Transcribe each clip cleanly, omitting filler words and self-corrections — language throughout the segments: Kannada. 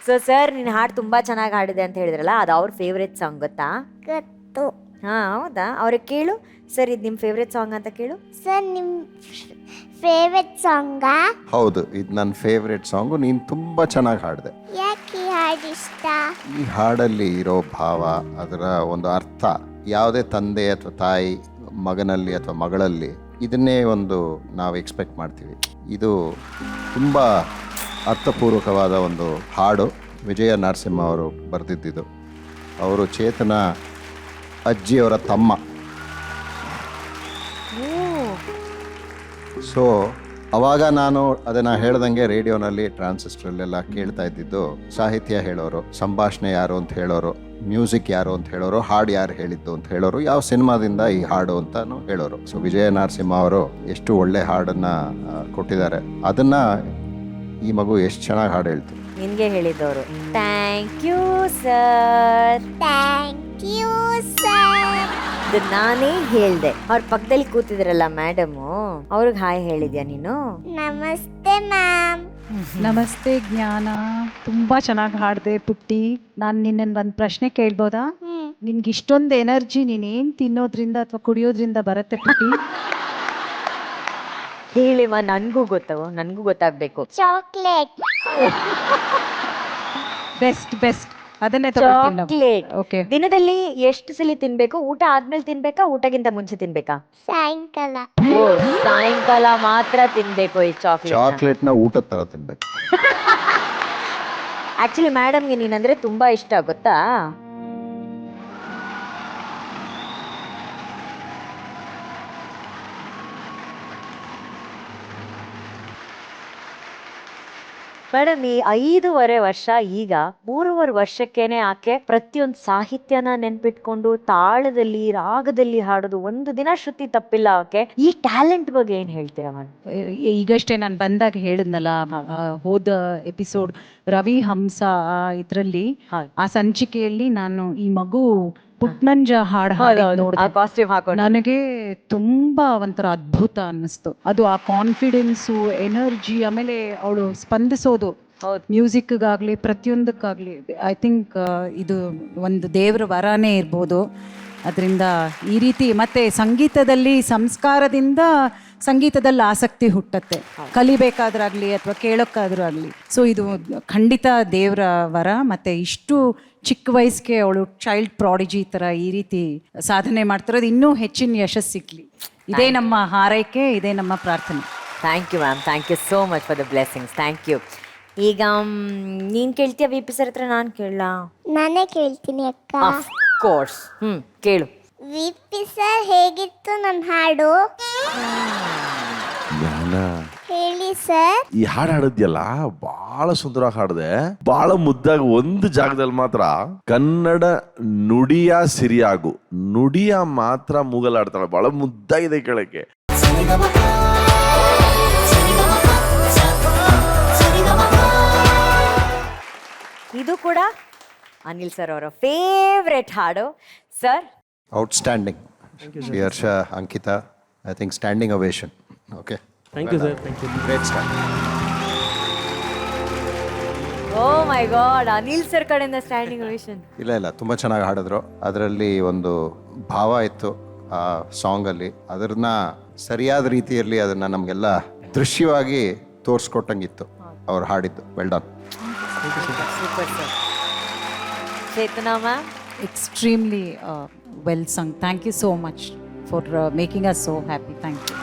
ಸೊ ಸರ್ ನೀನು ಹಾಡು ತುಂಬಾ ಚೆನ್ನಾಗಿ ಹಾಡಿದೆ ಅಂತ ಹೇಳಿದ್ರಲ್ಲ, ಅದು ಅವ್ರ ಫೇವ್ರೆಟ್ ಸಾಂಗ್ ಗೊತ್ತಾ? ಗೊತ್ತು. ಹಾ ಹೌದಾ? ಅವ್ರಿಗೆ ಕೇಳು ಸರ್, ಇದು ನಿಮ್ಮ ಫೇವ್ರೆಟ್ ಸಾಂಗ್ ಅಂತ ಕೇಳು. ಸರ್ ನಿಮ್ಮ ಫೇವ್ರೆಟ್ ಸಾಂಗಾ? ಹೌದು, ಇದು ನನ್ನ ಫೇವ್ರೆಟ್ ಸಾಂಗು. ನೀನು ತುಂಬ ಚೆನ್ನಾಗಿ ಹಾಡಿದೆ. ಯಾಕೆ ಈ ಹಾಡು ಇಷ್ಟ? ಈ ಹಾಡಲ್ಲಿ ಇರೋ ಭಾವ, ಅದರ ಒಂದು ಅರ್ಥ, ಯಾವುದೇ ತಂದೆ ಅಥವಾ ತಾಯಿ ಮಗನಲ್ಲಿ ಅಥವಾ ಮಗಳಲ್ಲಿ ಇದನ್ನೇ ಒಂದು ನಾವು ಎಕ್ಸ್ಪೆಕ್ಟ್ ಮಾಡ್ತೀವಿ. ಇದು ತುಂಬ ಅರ್ಥಪೂರ್ವಕವಾದ ಒಂದು ಹಾಡು. ವಿಜಯ ನರಸಿಂಹ ಅವರು ಬರೆದಿದ್ದಿದ್ದು. ಅವರು ಚೇತನ ಅಜ್ಜಿಯವರ ತಮ್ಮ. ಸೊ ಅವಾಗ ನಾನು ಅದನ್ನು ಹೇಳ್ದಂಗೆ ರೇಡಿಯೋನಲ್ಲಿ ಟ್ರಾನ್ಸಿಸ್ಟ್ರಲ್ಲೆಲ್ಲ ಕೇಳ್ತಾ ಇದ್ದಿದ್ದು, ಸಾಹಿತ್ಯ ಹೇಳೋರು, ಸಂಭಾಷಣೆ ಯಾರು ಅಂತ ಹೇಳೋರು, ಮ್ಯೂಸಿಕ್ ಯಾರು ಅಂತ ಹೇಳೋರು, ಹಾಡು ಯಾರು ಹೇಳಿದ್ದು ಅಂತ ಹೇಳೋರು, ಯಾವ ಸಿನಿಮಾದಿಂದ ಈ ಹಾಡು ಅಂತಾನು ಹೇಳೋರು. ಸೊ ವಿಜಯ ನರಸಿಂಹ ಅವರು ಎಷ್ಟು ಒಳ್ಳೆ ಹಾಡನ್ನು ಕೊಟ್ಟಿದ್ದಾರೆ. ಅದನ್ನು ಈ ಮಗು ಎಷ್ಟು ಚೆನ್ನಾಗಿ ಹಾಡು ಹೇಳ್ತು. ನಿನ್ಗೆ ಹೇಳಿದ್ದವರು. Thank you sir. Thank you sir. ಇದು ನಾನೇ ಹೇಳ್ದೆ. ಅವ್ರ ಪಕ್ಕದಲ್ಲಿ ಕೂತಿದ್ರಲ್ಲ ಮೇಡಮು, ಅವ್ರಿಗೆ ಹಾಯ್ ಹೇಳಿದ್ಯಾ ನೀನು? ನಮಸ್ತೆ ಮ್ಯಾಮ್. ನಮಸ್ತೆ ಜ್ಞಾನ, ತುಂಬಾ ಚೆನ್ನಾಗಿ ಹಾಡಿದೆ ಪುಟ್ಟಿ. ನಾನು ನಿನ್ನನ್ನು ಒಂದು ಪ್ರಶ್ನೆ ಕೇಳ್ಬೋದಾ? ನಿನ್ಗೆ ಇಷ್ಟೊಂದು ಎನರ್ಜಿ ನೀನೇನು ತಿನ್ನೋದ್ರಿಂದ ಅಥವಾ ಕುಡಿಯೋದ್ರಿಂದ ಬರುತ್ತೆ ಪುಟ್ಟಿ? ಹೇಳಿವ, ನನಗೂ ಗೊತ್ತಾಗಬೇಕು. ಚಾಕ್ಲೇಟ್. ಬೆಸ್ಟ್ ಬೆಸ್ಟ್, ಅದನ್ನೇ ಚಾಕ್ಲೇಟ್. ಓಕೆ. ದಿನದಲ್ಲಿ ಎಷ್ಟು ಸಲ ತಿನ್ಬೇಕು? ಊಟ ಆದ್ಮೇಲೆ ತಿನ್ಬೇಕಾ, ಊಟಕ್ಕಿಂತ ಮುಂಚೆ ತಿನ್ಬೇಕಾ? ಸಾಯಂಕಾಲ. ಸಾಯಂಕಾಲ ಮಾತ್ರ ತಿನ್ಬೇಕು ಈ ಚಾಕ್ಲೇಟ್ನ ಊಟದ ಥರ ತಿನ್ಬೇಕು. ಆಕ್ಚುಲಿ ಮೇಡಮ್ಗೆ ನೀನಂದ್ರೆ ತುಂಬಾ ಇಷ್ಟ ಗೊತ್ತಾ? ಮೇಡಮ್, ಈ 5.5 ವರ್ಷ, ಈಗ 3.5 ವರ್ಷಕ್ಕೇನೆ ಆಕೆ ಪ್ರತಿಯೊಂದು ಸಾಹಿತ್ಯನ ನೆನ್ಪಿಟ್ಕೊಂಡು ತಾಳದಲ್ಲಿ ರಾಗದಲ್ಲಿ ಹಾಡೋದು, ಒಂದು ದಿನ ಶ್ರುತಿ ತಪ್ಪಿಲ್ಲ ಆಕೆ. ಈ ಟ್ಯಾಲೆಂಟ್ ಬಗ್ಗೆ ಏನ್ ಹೇಳ್ತೀರಾ ಮೇಡಮ್? ಈಗಷ್ಟೇ ನಾನು ಬಂದಾಗ ಹೇಳಿದ್ನಲ್ಲ, ಹೋದ ಎಪಿಸೋಡ್ ರವಿ ಹಂಸ ಇದರಲ್ಲಿ, ಆ ಸಂಚಿಕೆಯಲ್ಲಿ ನಾನು ಈ ಮಗು ಪುಟ್ನಂಜ ಹಾಡು ಕಾಸ್ಟ್ಯೂಮ್ ಹಾಕೊಂಡು ನನಗೆ ತುಂಬಾ ಒಂಥರ ಅದ್ಭುತ ಅನ್ನಿಸ್ತು. ಅದು ಆ ಕಾನ್ಫಿಡೆನ್ಸು, ಎನರ್ಜಿ, ಆಮೇಲೆ ಅವಳು ಸ್ಪಂದಿಸೋದು ಮ್ಯೂಸಿಕ್ಗಾಗ್ಲಿ ಪ್ರತಿಯೊಂದಕ್ಕಾಗ್ಲಿ. ಐ ಥಿಂಕ್ ಇದು ಒಂದು ದೇವರ ವರನೇ ಇರ್ಬೋದು. ಅದರಿಂದ ಈ ರೀತಿ ಮತ್ತೆ ಸಂಗೀತದಲ್ಲಿ ಸಂಸ್ಕಾರದಿಂದ ಸಂಗೀತದಲ್ಲಿ ಆಸಕ್ತಿ ಹುಟ್ಟತ್ತೆ, ಕಲಿಬೇಕಾದ್ರಾಗ್ಲಿ ಅಥವಾ ಕೇಳೋಕ್ಕಾದ್ರೂ ಆಗಲಿ. ಸೊ ಇದು ಖಂಡಿತ ದೇವರ ವರ. ಮತ್ತೆ ಇಷ್ಟು ಚಿಕ್ಕ ವಯಸ್ಸಿಗೆ ಅವಳು ಚೈಲ್ಡ್ ಪ್ರಾಡಿಜಿ ಥರ ಈ ರೀತಿ ಸಾಧನೆ ಮಾಡ್ತಿರೋದು ಇನ್ನೂ ಹೆಚ್ಚಿನ ಯಶಸ್ಸು ಸಿಕ್ಲಿ, ಇದೇ ನಮ್ಮ ಹಾರೈಕೆ, ಇದೇ ನಮ್ಮ ಪ್ರಾರ್ಥನೆ. Thank you ma'am, thank you so much for the blessings. Thank you. ಈಗ ನೀನ್ ಕೇಳ್ತೀಯ ವಿ ಪಿ ಸರ್ ಹತ್ರ? ನಾನು ಕೇಳಲಾ? ನಾನೇ ಕೇಳ್ತೀನಿ ಅಕ್ಕ. Of course. ಕೇಳು. ವಿ ಪಿ ಸರ್, ಹೇಗಿತ್ತು ನನ್ನ ಹಾಡು? ಹೇಳಿ ಸರ್. ಈ ಹಾಡು ಹಾಡಿದ್ಯಲ್ಲ, ಬಹಳ ಸುಂದರವಾಗಿ ಹಾಡಿದೆ, ಬಹಳ ಮುದ್ದಾಗಿ. ಒಂದು ಜಾಗದಲ್ಲಿ ಮಾತ್ರ ಕನ್ನಡ ನುಡಿಯ ಸಿರಿಯಾಗು, ನುಡಿಯ ಮಾತ್ರ ಮೂಗಲಾಡ್ತಾಳೆ, ಬಹಳ ಮುದ್ದಾಗಿದೆ ಕೇಳಕ್ಕೆ. ಇದು ಕೂಡ ಅನಿಲ್ ಸರ್ ಅವರ ಫೇವ್ರೆಟ್ ಹಾಡು. Sir, outstanding. Shri Harsha, Ankita, I think standing ovation. Okay, thank you sir. Thank you. Great start. Oh my god, Anil sir ಕಡೆಯಿಂದ ಸ್ಟ್ಯಾಂಡಿಂಗ್ ಓವೇಷನ್. ಇಲ್ಲ, ತುಂಬ ಚೆನ್ನಾಗಿ ಹಾಡಿದ್ರು. ಅದರಲ್ಲಿ ಒಂದು ಭಾವ ಇತ್ತು ಆ ಸಾಂಗಲ್ಲಿ. ಅದನ್ನ ಸರಿಯಾದ ರೀತಿಯಲ್ಲಿ ಅದನ್ನು ನಮಗೆಲ್ಲ ದೃಶ್ಯವಾಗಿ ತೋರಿಸ್ಕೊಟ್ಟಂಗಿತ್ತು ಅವ್ರು ಹಾಡಿದ್ದು. Well done. Super sir. Chetana ma'am, extremely well sung. Thank you so much for making us so happy. Thank you.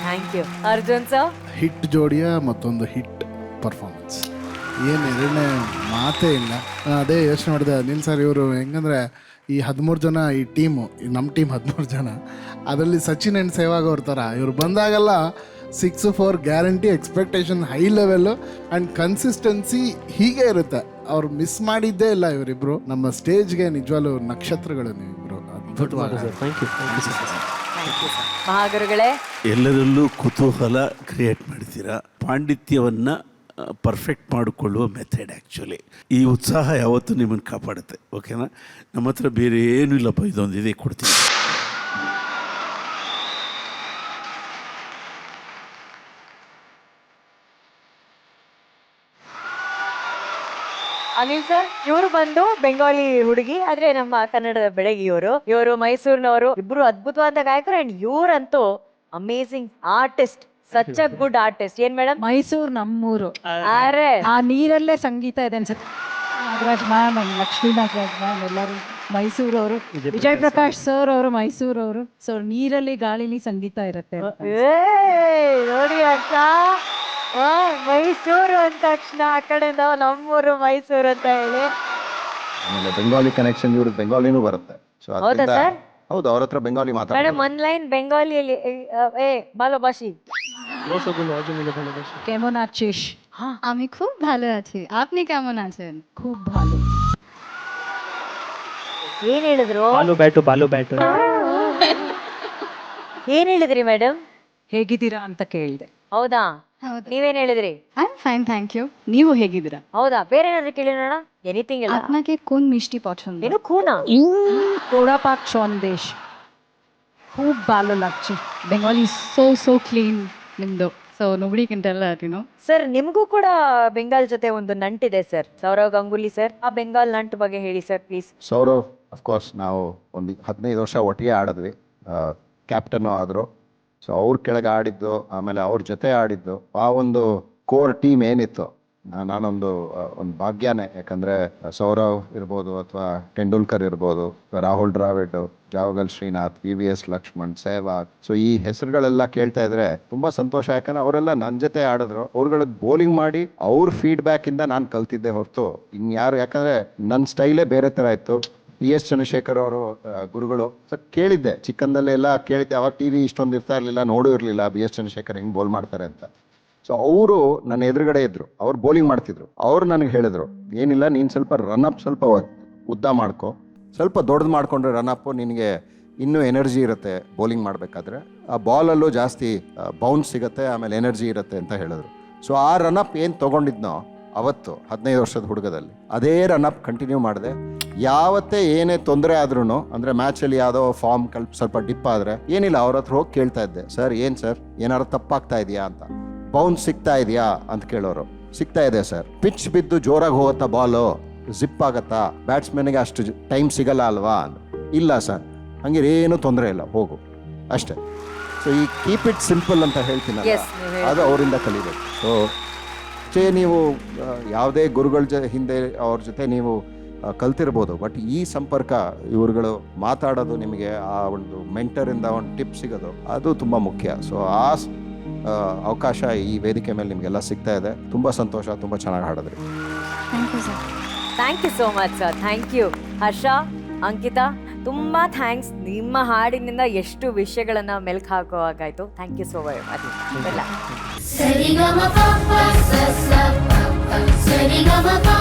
Thank you. Arjun sir, hit ಜೋಡಿಯ ಮತ್ತೊಂದು ಹಿಟ್ ಪರ್ಫಾರ್ಮೆನ್ಸ್, ಏನು ಎರಡನೇ ಮಾತೇ ಇಲ್ಲ. ಅದೇ ಯೋಚನೆ ಮಾಡಿದೆ ಅನಿಲ್ ಸರ್, ಇವರು ಹೆಂಗಂದರೆ ಈ 13 ಜನ ಈ ಟೀಮು, ನಮ್ಮ ಟೀಮ್ 13 ಜನ, ಅದರಲ್ಲಿ ಸಚಿನ್ ಆ್ಯಂಡ್ ಸೆಹ್ವಾಗ್ ಅವ್ರ ಥರ ಇವರು ಬಂದಾಗೆಲ್ಲ 6-4 guarantee, expectation high level and consistency ಹೀಗೆ ಇರುತ್ತೆ. ಅವ್ರು ಮಿಸ್ ಮಾಡಿದ್ದೇ ಇಲ್ಲ ಇವರಿಬ್ಬರು. ನಮ್ಮ ಸ್ಟೇಜ್ಗೆ ನಿಜವಾಗ್ಲೂ ನಕ್ಷತ್ರಗಳು ನೀವಿಬ್ಬರು. ಅದ್ಭುತವಾದ sir. Thank you. Thank you sir. ಮಹಾಗುರುಗಳೇ, ಎಲ್ಲರಲ್ಲೂ ಕುತೂಹಲ ಕ್ರಿಯೇಟ್ ಮಾಡ್ತೀರಾ, ಪಾಂಡಿತ್ಯವನ್ನ ಪರ್ಫೆಕ್ಟ್ ಮಾಡಿಕೊಳ್ಳುವ ಮೆಥಡ್. ಆ್ಯಕ್ಚುಲಿ ಈ ಉತ್ಸಾಹ ಯಾವತ್ತೂ ನಿಮ್ಮನ್ನು ಕಾಪಾಡುತ್ತೆ. ಓಕೆನಾ? ನಮ್ಮ ಹತ್ರ ಬೇರೆ ಏನೂ ಇಲ್ಲಪ್ಪ, ಇದೊಂದು ಇದೇ ಕೊಡ್ತೀನಿ. ಅನಿಲ್ ಸರ್, ಇವರು ಬಂದು ಬೆಂಗಾಲಿ ಹುಡುಗಿ, ಆದ್ರೆ ನಮ್ಮ ಕನ್ನಡದ ಬೆಳಗಿ ಇವರು ಮೈಸೂರಿನವರು. ಇಬ್ರು ಅದ್ಭುತವಾದ ಗಾಯಕರು. ಅಂಡ್ ಇವ್ರಂತೂ amazing artist, such a good artist. ಏನ್ ಮೇಡಮ್? ಮೈಸೂರು ನಮ್ಮೂರು. ಅರೆ ಆ ನೀರಲ್ಲೇ ಸಂಗೀತ ಇದೆ ಅನ್ಸುತ್ತೆ. ನಾಗರಾಜ್ ಮ್ಯಾಮ್, ಲಕ್ಷ್ಮೀ ನಾಗರಾಜ್ ಮ್ಯಾಮ್ ಎಲ್ಲರೂ ಮೈಸೂರವರು. ವಿಜಯ್ ಪ್ರಕಾಶ್ ಸರ್ ಅವರು ಮೈಸೂರವರು. ಸೊ ನೀರಲ್ಲಿ ಗಾಳಿಲಿ ಸಂಗೀತ ಇರುತ್ತೆ. ನೋಡಿ ಅಕ್ಕ, ಮೈಸೂರು ಅಂದ ತಕ್ಷಣ ಆ ಕಡೆಯಿಂದ ನಮ್ಮೂರು ಮೈಸೂರು ಅಂತ ಹೇಳಿ. ಆಮೇಲೆ ಬೆಂಗಾಲಿ ಕನೆಕ್ಷನ್, ಇವ್ರದ್ದು ಬೆಂಗಾಲಿನೂ ಬರುತ್ತೆ. ಸೊ ಹೌದಾ ಸರ್? ಹೌದು, ಅವ್ರ ಹತ್ರ ಬೆಂಗಾಲಿ ಮೇಡಮ್ ಮಾತಾಡ್ತಾರೆ. ಒಂದ್ ಲೈನ್ ಬೆಂಗಾಲಿಯಲ್ಲಿ ভালো বাসি। কেমন আছিস? আমি খুব ভালো আছি, আপনি কেমন আছেন? খুব ভালো. ಏನ್ ಹೇಳಿದ್ರು? ಬಾಲು ಬ್ಯಾಟು ಏನ್ ಹೇಳಿದ್ರಿ ಮೇಡಮ್? ಹೇಗಿದ್ದೀರಾ ಅಂತ ಕೇಳಿದೆ. ಹೌದಾ? ಹೌದು. ನೀವೇನ್ ಹೇಳಿದ್ರಿ? I am fine, thank you. ನೀವು ಹೇಗಿದ್ದೀರಾ? ಹೌದಾ? ಬೇರೆ ಏನಾದ್ರು ಕೇಳಿರೋಣ? ಎನಿಥಿಂಗ್ ಇಲ್ಲ. আপনাকে কোন মিষ্টি পছন্দ? ಏನು ಕೂನಾ? পোড়া পাক সন্দেশ খুব ভালো লাগছে. বেঙ্গলি so clean ನಿಮ್ದು. So nobody can tell that, you know. Sir, ನಿಮ್ಗೂ ಕೂಡ ಬೆಂಗಾಲ್ ಜೊತೆ ಒಂದು ನಂಟಿದೆ ಸರ್. ಸೌರವ್ ಗಂಗೂಲಿ ಸರ್, ಆ ಬೆಂಗಾಲ್ ನಂಟ್ ಬಗ್ಗೆ ಹೇಳಿ ಸರ್ ಪ್ಲೀಸ್. ಸೌರವ್ ಅಫ್ಕೋರ್ಸ್ ನಾವು ಒಂದು 15 ವರ್ಷ ಒಟ್ಟಿಗೆ ಆಡಿದ್ವಿ. ಕ್ಯಾಪ್ಟನ್ನು ಆದರು. ಸೊ ಅವ್ರ ಕೆಳಗೆ ಆಡಿದ್ದು, ಆಮೇಲೆ ಅವ್ರ ಜೊತೆ ಆಡಿದ್ದು, ಆ ಒಂದು ಕೋರ್ ಟೀಮ್ ಏನಿತ್ತು, ನಾನೊಂದು ಭಾಗ್ಯನೇ. ಯಾಕಂದರೆ ಸೌರವ್ ಇರ್ಬೋದು, ಅಥವಾ ತೆಂಡೂಲ್ಕರ್ ಇರ್ಬೋದು, ರಾಹುಲ್ ದ್ರಾವಿಡ್, ಜಾವಗಲ್ ಶ್ರೀನಾಥ್, VVS ಲಕ್ಷ್ಮಣ್, ಸೆಹ್ವಾಗ್. ಸೊ ಈ ಹೆಸರುಗಳೆಲ್ಲ ಕೇಳ್ತಾ ಇದ್ರೆ ತುಂಬ ಸಂತೋಷ. ಯಾಕಂದ್ರೆ ಅವರೆಲ್ಲ ನನ್ನ ಜೊತೆ ಆಡಿದ್ರು. ಅವ್ರುಗಳ ಬೌಲಿಂಗ್ ಮಾಡಿ ಅವ್ರ ಫೀಡ್ಬ್ಯಾಕಿಂದ ನಾನು ಕಲ್ತಿದ್ದೆ ಹೊರತು ಇನ್ಯಾರು. ಯಾಕಂದರೆ ನನ್ನ ಸ್ಟೈಲೇ ಬೇರೆ ಥರ ಇತ್ತು. PS ಚಂದ್ರಶೇಖರ್ ಅವರು ಗುರುಗಳು. ಸೊ ಕೇಳಿದ್ದೆ, ಚಿಕ್ಕಂದಲ್ಲೇ ಎಲ್ಲ ಕೇಳಿದ್ದೆ. ಅವಾಗ TV ಇಷ್ಟೊಂದು ಇರ್ತಾ ಇರಲಿಲ್ಲ, ನೋಡೂ ಇರಲಿಲ್ಲ BS ಚಂದ್ರಶೇಖರ್ ಹೆಂಗೆ ಬೌಲ್ ಮಾಡ್ತಾರೆ ಅಂತ. ಸೊ ಅವರು ನನ್ನ ಎದುರುಗಡೆ ಇದ್ರು, ಅವ್ರು ಬೌಲಿಂಗ್ ಮಾಡ್ತಿದ್ರು. ಅವ್ರು ನನಗೆ ಹೇಳಿದ್ರು, ಏನಿಲ್ಲ, ನೀನು ಸ್ವಲ್ಪ ರನ್ಅಪ್ ಸ್ವಲ್ಪ ಉದ್ದ ಮಾಡ್ಕೊ, ಸ್ವಲ್ಪ ದೊಡ್ಡದು ಮಾಡ್ಕೊಂಡ್ರೆ ರನ್ಅಪ್ಪು ನಿನಗೆ ಇನ್ನೂ ಎನರ್ಜಿ ಇರುತ್ತೆ ಬೌಲಿಂಗ್ ಮಾಡಬೇಕಾದ್ರೆ. ಆ ಬಾಲಲ್ಲೂ ಜಾಸ್ತಿ ಬೌನ್ಸ್ ಸಿಗುತ್ತೆ, ಆಮೇಲೆ ಎನರ್ಜಿ ಇರುತ್ತೆ ಅಂತ ಹೇಳಿದ್ರು. ಸೊ ಆ ರನ್ಅಪ್ ಏನು ತೊಗೊಂಡಿದ್ನೋ ಅವತ್ತು 15 ವರ್ಷದ ಹುಡುಗದಲ್ಲಿ, ಅದೇ ರನ್ಅಪ್ ಕಂಟಿನ್ಯೂ ಮಾಡಿದೆ. ಯಾವತ್ತೇ ಏನೇ ತೊಂದರೆ ಆದ್ರೂ, ಅಂದರೆ ಮ್ಯಾಚಲ್ಲಿ ಯಾವುದೋ ಫಾರ್ಮ್ ಸ್ವಲ್ಪ ಡಿಪ್ ಆದರೆ ಏನಿಲ್ಲ, ಅವ್ರ ಹತ್ರ ಹೋಗಿ ಕೇಳ್ತಾ ಇದ್ದೆ, ಸರ್ ಏನು ಸರ್ ಏನಾದ್ರು ತಪ್ಪಾಗ್ತಾ ಇದೆಯಾ ಅಂತ. ಬೌನ್ಸ್ ಸಿಗ್ತಾ ಇದೆಯಾ ಅಂತ ಕೇಳೋರು. ಸಿಗ್ತಾ ಇದೆ ಸರ್. ಪಿಚ್ ಬಿದ್ದು ಜೋರಾಗಿ ಹೋಗುತ್ತಾ ಬಾಲು, ಜಿಪ್ ಆಗತ್ತಾ, ಬ್ಯಾಟ್ಸ್ಮನ್ಗೆ ಅಷ್ಟು ಟೈಮ್ ಸಿಗಲ್ಲ ಅಲ್ವಾ? ಇಲ್ಲ ಸರ್, ಹಂಗೆ ಏನು ತೊಂದರೆ ಇಲ್ಲ, ಹೋಗು ಅಷ್ಟೇ. ಸೊ ಈ ಕೀಪ್ ಇಟ್ ಸಿಂಪಲ್ ಅಂತ ಹೇಳ್ತೀನಲ್ಲ, ಅದು ಅವರಿಂದ ಕಲಿಬೇಕು. ಸೊ ನೀವು ಯಾವುದೇ ಗುರುಗಳ ಹಿಂದೆ ಅವ್ರ ಜೊತೆ ನೀವು ಕಲ್ತಿರ್ಬೋದು, ಬಟ್ ಈ ಸಂಪರ್ಕ, ಇವ್ರುಗಳು ಮಾತಾಡೋದು, ನಿಮಗೆ ಆ ಒಂದು ಮೆಂಟರಿಂದ ಒಂದು ಟಿಪ್ ಸಿಗೋದು, ಅದು ತುಂಬ ಮುಖ್ಯ. ಸೊ ಆ ಅವಕಾಶ ಈ ವೇದಿಕೆ ಮೇಲೆ ನಿಮಗೆಲ್ಲ ಸಿಗ್ತಾ ಇದೆ. ತುಂಬ ಸಂತೋಷ, ತುಂಬ ಚೆನ್ನಾಗಿ ಹಾಡಿದ್ರಿ. Thank you sir. Thank you so much sir. Thank you. Harsha, Ankita, ತುಂಬಾ ಥ್ಯಾಂಕ್ಸ್. ನಿಮ್ಮ ಹಾಡಿನಿಂದ ಎಷ್ಟು ವಿಷಯಗಳನ್ನ ಮೆಲ್ಕ್ ಹಾಕುವಾಗಾಯ್ತು. Thank you so much. ಎಲ್ಲ ಸರಿ ಗ ಮ ಪ ಪ ಸ ಸ ಪ ಪ ಸರಿ ಗ ಮ ಪ